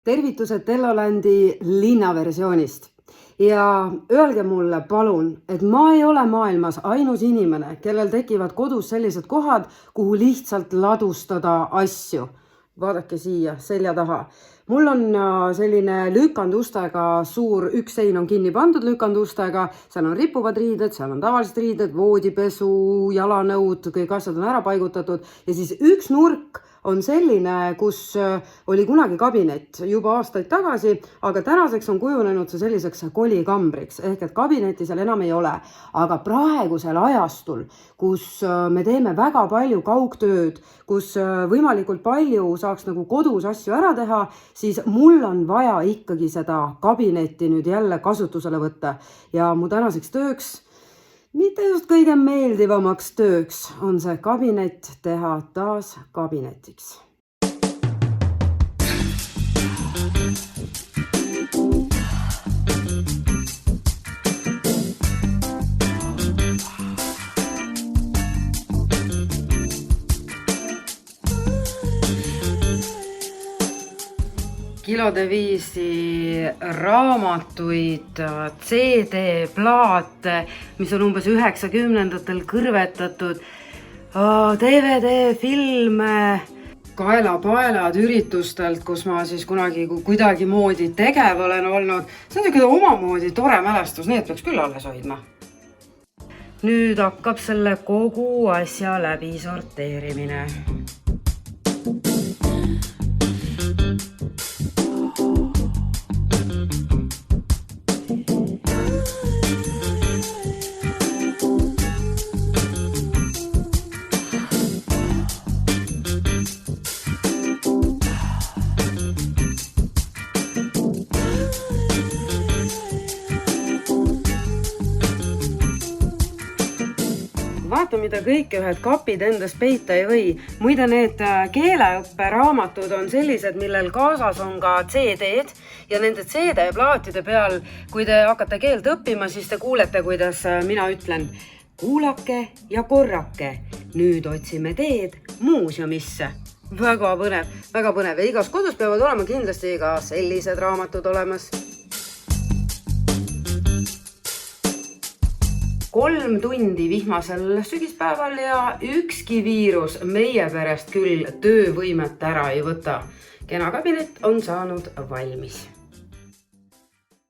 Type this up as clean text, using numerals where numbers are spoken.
Tervitused Tellolandi linnaversioonist. Ja öelge mulle palun, et ma ei ole maailmas ainus inimene, kellel tekivad kodus sellised kohad, kuhu lihtsalt ladustada asju. Vaadake siia selja taha. Mul on selline lükandustega suur, üks sein on kinni pandud lükandustega, seal on ripuvad riided, seal on tavalised riided, voodipesu, jalanõud, kõik asjad on ära paigutatud ja siis üks nurk on selline, kus oli kunagi kabinet juba aastaid tagasi, aga tänaseks on kujunenud see selliseks kolikambriks, ehk et kabinetti seal enam ei ole. Aga praegusel ajastul, kus me teeme väga palju kaugtööd, kus võimalikult palju saaks nagu kodus asju ära teha, siis mul on vaja ikkagi seda kabinetti nüüd jälle kasutusele võtta. Ja mu tänaseks tööks, mitte just kõige meeldivamaks tööks, on see kabinet teha taas kabinetiks. Kilode viisi raamatuid, CD-plaate, mis on umbes 90-ndatel kõrvetatud, DVD-filme, kaelapaelad üritustelt, kus ma siis kunagi kuidagi moodi tegev olen olnud. See on selline omamoodi tore mälestus, need peaks küll alles hoidma. Nüüd hakkab selle kogu asja läbi sorteerimine. Vaata, mida kõike ühed kapid endas peita ei või. Muide, need keeleõpperaamatud on sellised, millel kaasas on ka CD-d ja nende CD-plaatide peal, kui te hakkate keelt õppima, siis te kuulete, kuidas mina ütlen kuulake ja korrake. Nüüd otsime teed muuseumisse. Väga põnev, väga põnev. Ja igas kodus peavad olema kindlasti ka sellised raamatud olemas. 3 tundi vihmasel sügispäeval ja ükski viirus meie perest küll töövõimet ära ei võta. Kena kabinet on saanud valmis.